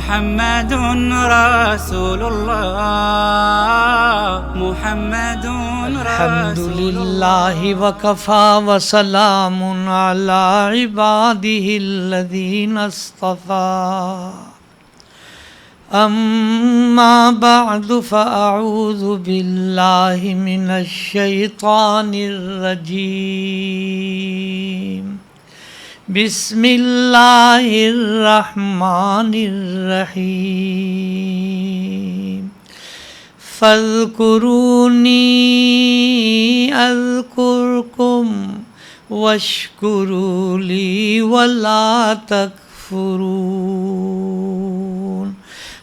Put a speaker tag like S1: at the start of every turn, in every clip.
S1: محمد رسول الله محمد
S2: الحمد
S1: رسول
S2: لله وكفى وسلام على عباده الذين اصطفى أما بعد فأعوذ بالله من الشيطان الرجيم بسم الله الرحمن الرحيم فاذكروني أذكركم واشكروا لي ولا تكفرون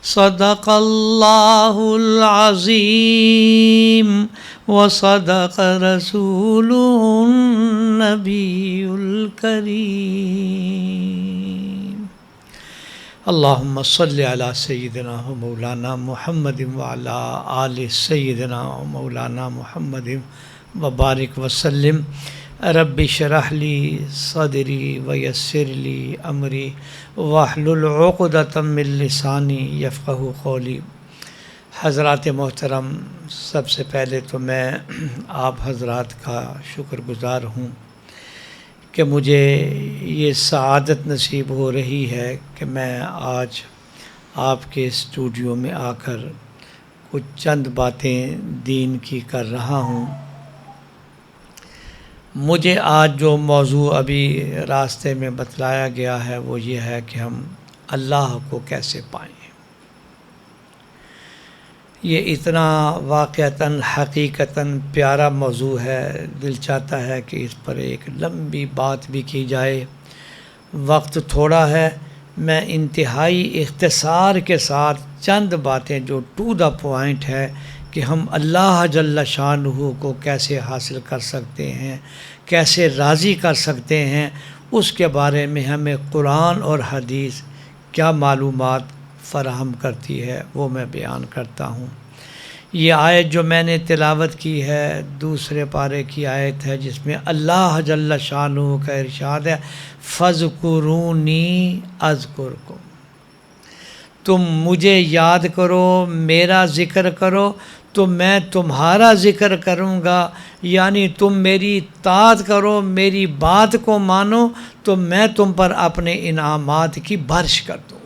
S2: صدق الله العظيم وصدق رسوله النبي الكريم اللهم صل على سيدنا ومولانا محمد وعلى آل سيدنا ومولانا محمد وبارك وسلم رب اشرح لي صدري ويسر لي أمري واحلل عقدة من لساني يفقهوا قولي. حضرات محترم، سب سے پہلے تو میں آپ حضرات کا شکر گزار ہوں کہ مجھے یہ سعادت نصیب ہو رہی ہے کہ میں آج آپ کے اسٹوڈیو میں آ کر کچھ چند باتیں دین کی کر رہا ہوں. مجھے آج جو موضوع ابھی راستے میں بتلایا گیا ہے وہ یہ ہے کہ ہم اللہ کو کیسے پائیں. یہ اتنا واقعتاً حقیقتاً پیارا موضوع ہے، دل چاہتا ہے کہ اس پر ایک لمبی بات بھی کی جائے. وقت تھوڑا ہے، میں انتہائی اختصار کے ساتھ چند باتیں جو ٹو دا پوائنٹ ہے کہ ہم اللہ جل شانہ کو کیسے حاصل کر سکتے ہیں، کیسے راضی کر سکتے ہیں، اس کے بارے میں ہمیں قرآن اور حدیث کیا معلومات فراہم کرتی ہے وہ میں بیان کرتا ہوں. یہ آیت جو میں نے تلاوت کی ہے دوسرے پارے کی آیت ہے، جس میں اللہ جل شانہ کا ارشاد ہے فَاذْكُرُونِي أَذْكُرْكُمْ، تم مجھے یاد کرو، میرا ذکر کرو تو میں تمہارا ذکر کروں گا. یعنی تم میری اطاعت کرو، میری بات کو مانو تو میں تم پر اپنے انعامات کی بارش کر دوں گا.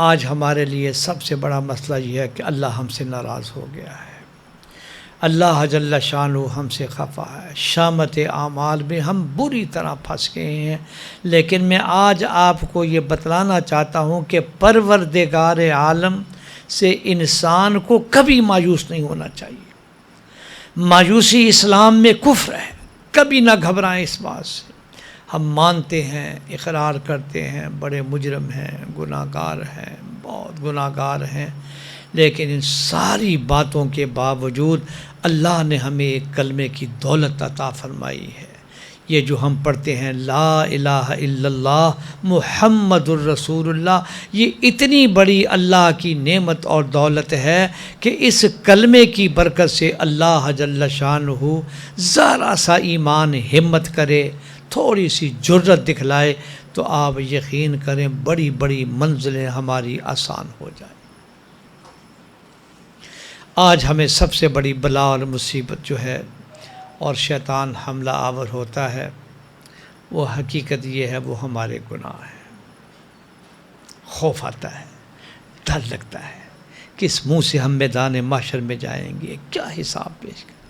S2: آج ہمارے لیے سب سے بڑا مسئلہ یہ ہے کہ اللہ ہم سے ناراض ہو گیا ہے، اللہ جل شانہ ہم سے خفا ہے، شامت اعمال میں ہم بری طرح پھنس گئے ہیں. لیکن میں آج آپ کو یہ بتلانا چاہتا ہوں کہ پروردگار عالم سے انسان کو کبھی مایوس نہیں ہونا چاہیے. مایوسی اسلام میں کفر ہے، کبھی نہ گھبرائیں اس بات سے. ہم مانتے ہیں، اقرار کرتے ہیں بڑے مجرم ہیں، گناہ گار ہیں، بہت گناہ گار ہیں، لیکن ان ساری باتوں کے باوجود اللہ نے ہمیں ایک کلمے کی دولت عطا فرمائی ہے. یہ جو ہم پڑھتے ہیں لا الہ الا اللہ محمد الرسول اللہ، یہ اتنی بڑی اللہ کی نعمت اور دولت ہے کہ اس کلمے کی برکت سے اللہ جل شانہ ذرا سا ایمان ہمت کرے، تھوڑی سی جرت دکھلائے تو آپ یقین کریں بڑی بڑی منزلیں ہماری آسان ہو جائیں. آج ہمیں سب سے بڑی بلا اور مصیبت جو ہے اور شیطان حملہ آور ہوتا ہے وہ حقیقت یہ ہے، وہ ہمارے گناہ ہیں. خوف آتا ہے، ڈر لگتا ہے کہ اس منہ سے ہم میدان محشر میں جائیں گے، کیا حساب پیش کریں.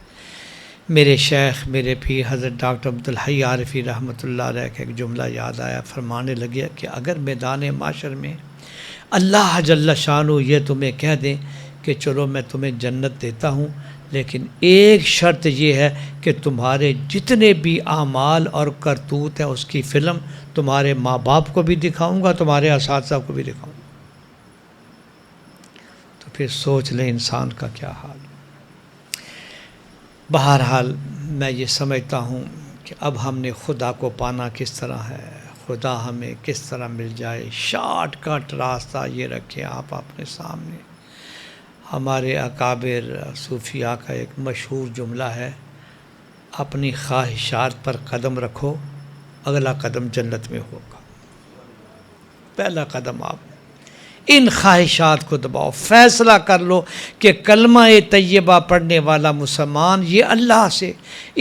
S2: میرے شیخ میرے پیر حضرت ڈاکٹر عبدالحی عارفی رحمۃ اللہ علیہ کا ایک جملہ یاد آیا. فرمانے لگے کہ اگر میدان معاشر میں اللہ جل شانہ یہ تمہیں کہہ دیں کہ چلو میں تمہیں جنت دیتا ہوں، لیکن ایک شرط یہ ہے کہ تمہارے جتنے بھی اعمال اور کرتوت ہیں اس کی فلم تمہارے ماں باپ کو بھی دکھاؤں گا، تمہارے اساتذہ کو بھی دکھاؤں گا، تو پھر سوچ لیں انسان کا کیا حال. بہرحال میں یہ سمجھتا ہوں کہ اب ہم نے خدا کو پانا کس طرح ہے، خدا ہمیں کس طرح مل جائے. شارٹ کٹ راستہ یہ رکھیں آپ اپنے سامنے. ہمارے اکابر صوفیاء کا ایک مشہور جملہ ہے، اپنی خواہشات پر قدم رکھو، اگلا قدم جنت میں ہوگا. پہلا قدم آپ ان خواہشات کو دباؤ، فیصلہ کر لو کہ کلمہ طیبہ پڑھنے والا مسلمان یہ اللہ سے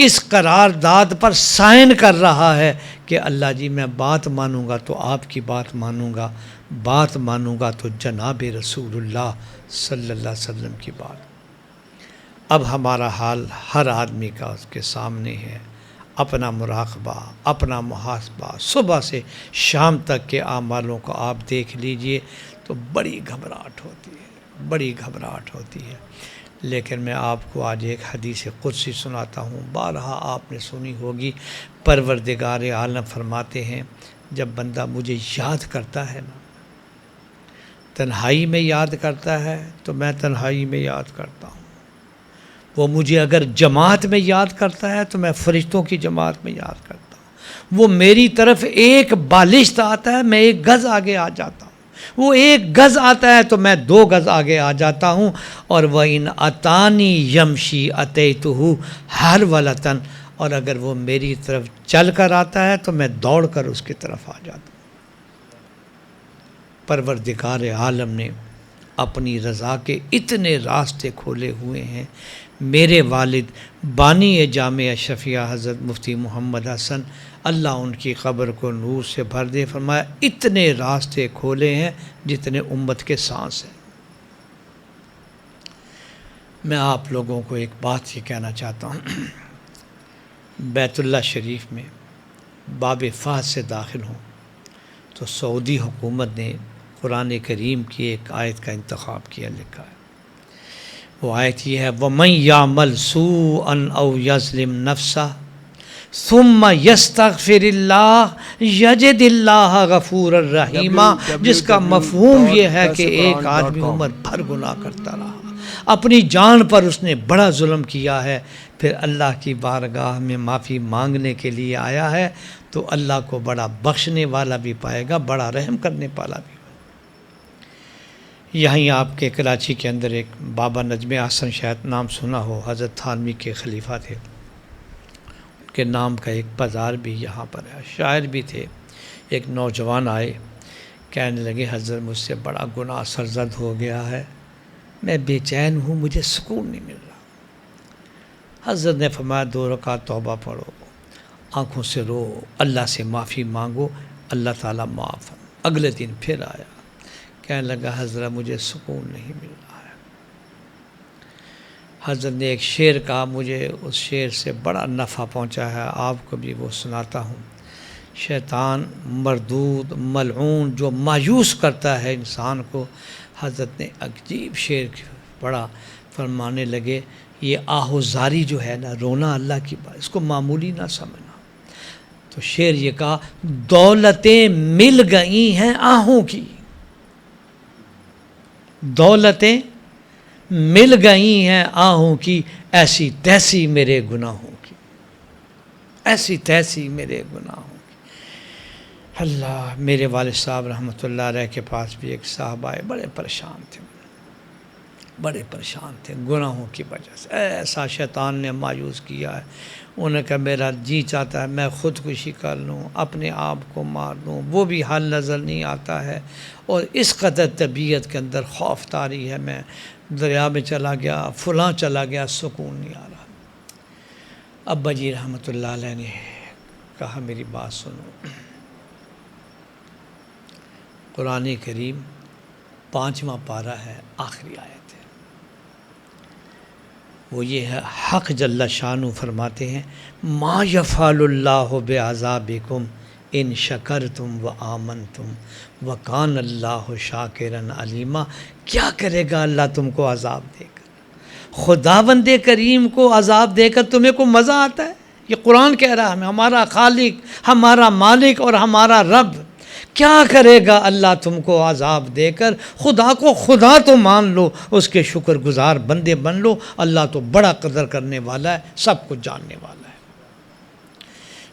S2: اس قرارداد پر سائن کر رہا ہے کہ اللہ جی میں بات مانوں گا تو آپ کی بات مانوں گا، بات مانوں گا تو جناب رسول اللہ صلی اللہ علیہ وسلم کی بات۔ اب ہمارا حال ہر آدمی کا اس کے سامنے ہے، اپنا مراقبہ، اپنا محاسبہ، صبح سے شام تک کے اعمالوں کو آپ دیکھ لیجئے تو بڑی گھبراہٹ ہوتی ہے، بڑی گھبراہٹ ہوتی ہے۔ لیکن میں آپ کو آج ایک حدیث قدسی سناتا ہوں، بارہا آپ نے سنی ہوگی۔ پروردگار عالم فرماتے ہیں جب بندہ مجھے یاد کرتا ہے نا، تنہائی میں یاد کرتا ہے تو میں تنہائی میں یاد کرتا ہوں، وہ مجھے اگر جماعت میں یاد کرتا ہے تو میں فرشتوں کی جماعت میں یاد کرتا ہوں، وہ میری طرف ایک بالشت آتا ہے میں ایک گز آگے آ جاتا ہوں، وہ ایک گز آتا ہے تو میں 2 گز آگے آ جاتا ہوں، اور وَإِنْ أَتَانِي يَمْشِي أَتَيْتُهُ هَرْوَلَةً، اور اگر وہ میری طرف چل کر آتا ہے تو میں دوڑ کر اس کی طرف آ جاتا ہوں۔ پروردگار عالم نے اپنی رضا کے اتنے راستے کھولے ہوئے ہیں۔ میرے والد بانی جامعہ شفیع حضرت مفتی محمد حسن، اللہ ان کی قبر کو نور سے بھر دے، فرمایا اتنے راستے کھولے ہیں جتنے امت کے سانس ہیں۔ میں آپ لوگوں کو ایک بات یہ کہنا چاہتا ہوں، بیت اللہ شریف میں باب فہد سے داخل ہوں تو سعودی حکومت نے قرآن کریم کی ایک آیت کا انتخاب کیا، لکھا ہے وہ آیت یہ ہے وَمَنْ يَعْمَلْ سُوءًا أَوْ يَظْلِمْ نَفْسَهُ ثُمَّ يَسْتَغْفِرِ اللَّهَ يَجِدِ اللَّهَ غَفُورًا رَحِيمًا، جس کا مفہوم یہ ہے کہ ایک آدمی عمر بھر گناہ کرتا رہا، اپنی جان پر اس نے بڑا ظلم کیا ہے، پھر اللہ کی بارگاہ میں معافی مانگنے کے لیے آیا ہے تو اللہ کو بڑا بخشنے والا بھی پائے گا، بڑا رحم کرنے والا بھی۔ یہیں آپ کے کراچی کے اندر ایک بابا نجم احسن شاید نام سنا ہو، حضرت تھانوی کے خلیفہ تھے، ان کے نام کا ایک بازار بھی یہاں پر ہے، شاعر بھی تھے۔ ایک نوجوان آئے، کہنے لگے حضرت مجھ سے بڑا گناہ سرزد ہو گیا ہے، میں بے چین ہوں، مجھے سکون نہیں مل رہا۔ حضرت نے فرمایا 2 رکعت توبہ پڑھو، آنکھوں سے رو، اللہ سے معافی مانگو، اللہ تعالیٰ معاف۔ اگلے دن پھر آیا، کہنے لگا حضرت مجھے سکون نہیں مل رہا ہے۔ حضرت نے ایک شعر کہا، مجھے اس شعر سے بڑا نفع پہنچا ہے، آپ کو بھی وہ سناتا ہوں۔ شیطان مردود ملعون جو مایوس کرتا ہے انسان کو، حضرت نے عجیب شعر پڑھا، فرمانے لگے یہ آہوزاری جو ہے نا، رونا اللہ کی بات، اس کو معمولی نہ سمجھنا۔ تو شعر یہ کہا دولتیں مل گئی ہیں آہوں کی، دولتیں مل گئی ہیں آہوں کی، ایسی تیسی میرے گناہوں کی، ایسی تیسی میرے گناہوں کی۔ اللہ، میرے والد صاحب رحمۃ اللہ علیہ کے پاس بھی ایک صاحب آئے، بڑے پریشان تھے، بڑے پریشان تھے گناہوں کی وجہ سے، ایسا شیطان نے مایوس کیا ہے۔ انہوں نے کہا میرا جی چاہتا ہے میں خودکشی کر لوں، اپنے آپ کو مار لوں، وہ بھی حل نظر نہیں آتا ہے، اور اس قدر طبیعت کے اندر خوف طاری ہے، میں دریا میں چلا گیا، فلاں چلا گیا، سکون نہیں آ رہا۔ ابا جی رحمۃ اللہ علیہ نے کہا میری بات سنو، قرآن کریم 5واں پارہ ہے، آخری آیت ہے، وہ یہ ہے، حق جل شانہ فرماتے ہیں ما یفعل اللہ بعذابکم ان شکرتم و آمنتم وکان اللہ شاکرا علیما۔ کیا کرے گا اللہ تم کو عذاب دے کر؟ خداوند کریم کو عذاب دے کر تمہیں کو مزہ آتا ہے؟ یہ قرآن کہہ رہا ہے، ہمارا خالق، ہمارا مالک اور ہمارا رب، کیا کرے گا اللہ تم کو عذاب دے کر؟ خدا کو خدا تو مان لو، اس کے شکر گزار بندے بن لو، اللہ تو بڑا قدر کرنے والا ہے، سب کچھ جاننے والا ہے۔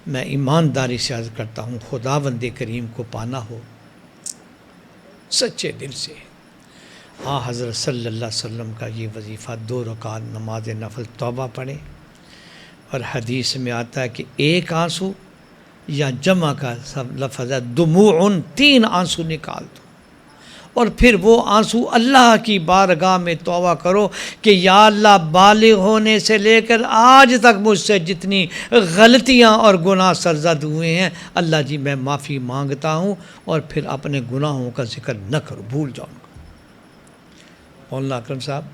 S2: میں ایمانداری سے عرض کرتا ہوں، خداوند کریم کو پانا ہو سچے دل سے، حضرت صلی اللہ علیہ وسلم کا یہ وظیفہ 2 رکعت نماز نفل توبہ پڑھیں، اور حدیث میں آتا ہے کہ ایک آنسو یا جمع کا سب لفظ ہے دموع، 3 آنسو نکال دو، اور پھر وہ آنسو اللہ کی بارگاہ میں توبہ کرو کہ یا اللہ بالغ ہونے سے لے کر آج تک مجھ سے جتنی غلطیاں اور گناہ سرزد ہوئے ہیں اللہ جی میں معافی مانگتا ہوں، اور پھر اپنے گناہوں کا ذکر نہ کرو، بھول جاؤں گا۔ مولانا اکرم صاحب،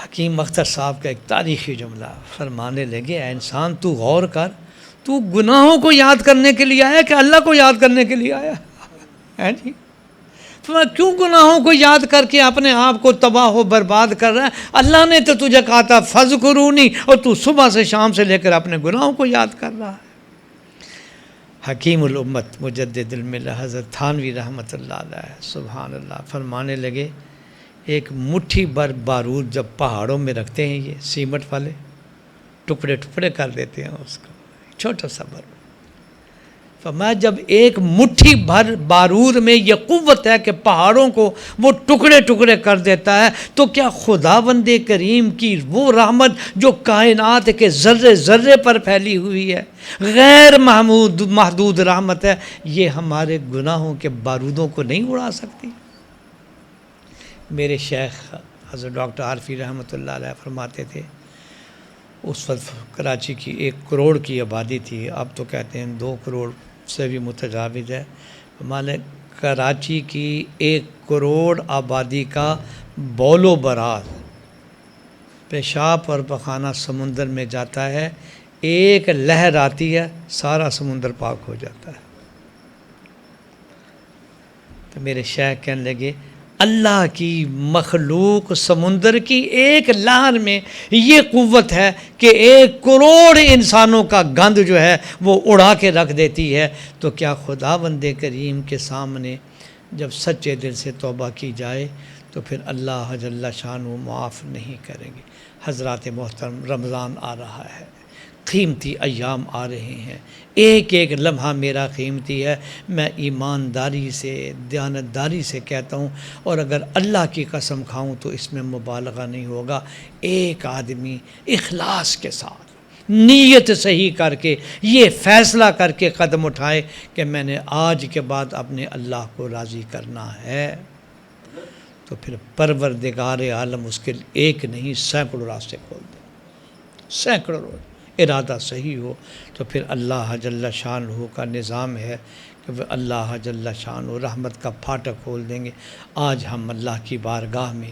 S2: حکیم اختر صاحب کا ایک تاریخی جملہ فرمانے لگے، اے انسان تو غور کر، تو گناہوں کو یاد کرنے کے لیے آیا کہ اللہ کو یاد کرنے کے لیے آیا ہے جی؟ کیوں گناہوں کو یاد کر کے اپنے آپ کو تباہ و برباد کر رہا ہے؟ اللہ نے تو تجھے کہا تھا فذکرونی، اور تو صبح سے شام سے لے کر اپنے گناہوں کو یاد کر رہا ہے۔ حکیم الامت مجدد الملہ حضرت تھانوی رحمۃ اللہ علیہ سبحان اللہ فرمانے لگے، ایک مٹھی بھر بارود جب پہاڑوں میں رکھتے ہیں، یہ سیمٹ والے ٹکڑے ٹکڑے کر دیتے ہیں اس کو، چھوٹا سا بارود، فرمایا جب ایک مٹھی بھر بارود میں یہ قوت ہے کہ پہاڑوں کو وہ ٹکڑے ٹکڑے کر دیتا ہے، تو کیا خداوند کریم کی وہ رحمت جو کائنات کے ذرے ذرے پر پھیلی ہوئی ہے، غیر محدود رحمت ہے، یہ ہمارے گناہوں کے بارودوں کو نہیں اڑا سکتی؟ میرے شیخ حضرت ڈاکٹر عارفی رحمۃ اللہ علیہ فرماتے تھے، اس وقت کراچی کی 1 کروڑ کی آبادی تھی، اب تو کہتے ہیں 2 کروڑ سے بھی متجاوز ہے۔ ہمارے کراچی کی 1 کروڑ آبادی کا بول و براز پیشاب اور پخانہ سمندر میں جاتا ہے، ایک لہر آتی ہے سارا سمندر پاک ہو جاتا ہے۔ تو میرے شیخ کہنے لگے، اللہ کی مخلوق سمندر کی ایک لہر میں یہ قوت ہے کہ 1 کروڑ انسانوں کا گند جو ہے وہ اڑا کے رکھ دیتی ہے، تو کیا خداوند کریم کے سامنے جب سچے دل سے توبہ کی جائے تو پھر اللہ جل شانہ معاف نہیں کریں گے؟ حضرات محترم، رمضان آ رہا ہے، قیمتی ایام آ رہے ہیں، ایک ایک لمحہ میرا قیمتی ہے، میں ایمانداری سے دیانتداری سے کہتا ہوں، اور اگر اللہ کی قسم کھاؤں تو اس میں مبالغہ نہیں ہوگا، ایک آدمی اخلاص کے ساتھ نیت صحیح کر کے یہ فیصلہ کر کے قدم اٹھائے کہ میں نے آج کے بعد اپنے اللہ کو راضی کرنا ہے، تو پھر پروردگار عالم اس کے ایک نہیں سینکڑوں راستے کھول دے، سینکڑوں راستے، ارادہ صحیح ہو تو پھر اللہ جل شانہ کا نظام ہے کہ وہ اللہ جل شانہ رحمت کا پھاٹک کھول دیں گے۔ آج ہم اللہ کی بارگاہ میں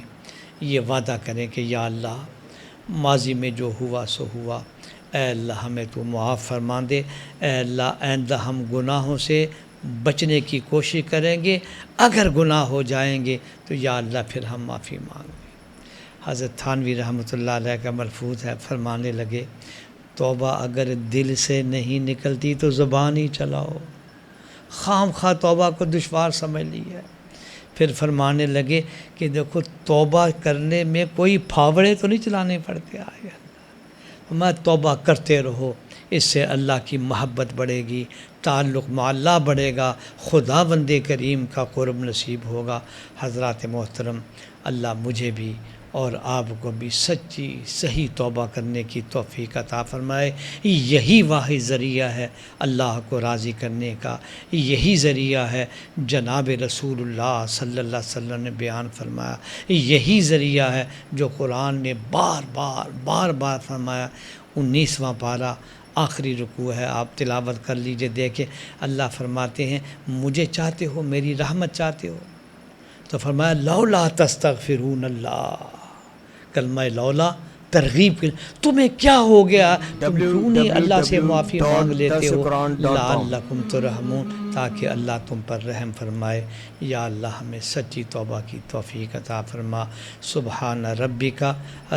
S2: یہ وعدہ کریں کہ یا اللہ، ماضی میں جو ہوا سو ہوا، اے اللہ ہمیں تو معاف فرما دے، اے اللہ آئندہ ہم گناہوں سے بچنے کی کوشش کریں گے، اگر گناہ ہو جائیں گے تو یا اللہ پھر ہم معافی مانگیں گے۔ حضرت تھانوی رحمۃ اللہ علیہ کا ملفوظ ہے، فرمانے لگے، توبہ اگر دل سے نہیں نکلتی تو زبان ہی چلاؤ، خام خواہ توبہ کو دشوار سمجھ لی ہے۔ پھر فرمانے لگے کہ دیکھو توبہ کرنے میں کوئی پھاوڑے تو نہیں چلانے پڑتے، میں توبہ کرتے رہو، اس سے اللہ کی محبت بڑھے گی، تعلق مع اللہ بڑھے گا، خداوند کریم کا قرب نصیب ہوگا۔ حضرات محترم، اللہ مجھے بھی اور آپ کو بھی سچی صحیح توبہ کرنے کی توفیق عطا فرمائے۔ یہی واحد ذریعہ ہے اللہ کو راضی کرنے کا، یہی ذریعہ ہے جناب رسول اللہ صلی اللہ علیہ وسلم نے بیان فرمایا، یہی ذریعہ ہے جو قرآن نے بار بار فرمایا۔ 19واں پارہ آخری رکوع ہے، آپ تلاوت کر لیجئے، دیکھیں اللہ فرماتے ہیں مجھے چاہتے ہو، میری رحمت چاہتے ہو، تو فرمایا لولا تستغفرون اللہ، کلمہ لولا ترغیب کے، تمہیں کیا ہو گیا، تم کیوں نہیں اللہ سے معافی مانگ لیتے ہو، لعلکم ترحمون، تاکہ اللہ تم پر رحم فرمائے۔ یا اللہ ہمیں سچی توبہ کی توفیق عطا فرما۔ سبحان ربک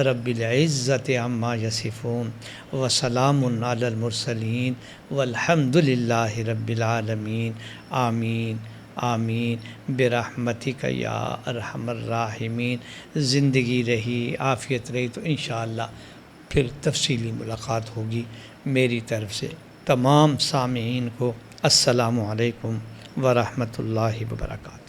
S2: رب العزت عما یصفون وسلام علی المرسلین والحمد للہ رب العالمین، آمین آمین برحمتک یا ارحم الراحمین۔ زندگی رہی، عافیت رہی تو انشاءاللہ پھر تفصیلی ملاقات ہوگی۔ میری طرف سے تمام سامعین کو السلام علیکم ورحمۃ اللہ وبرکاتہ۔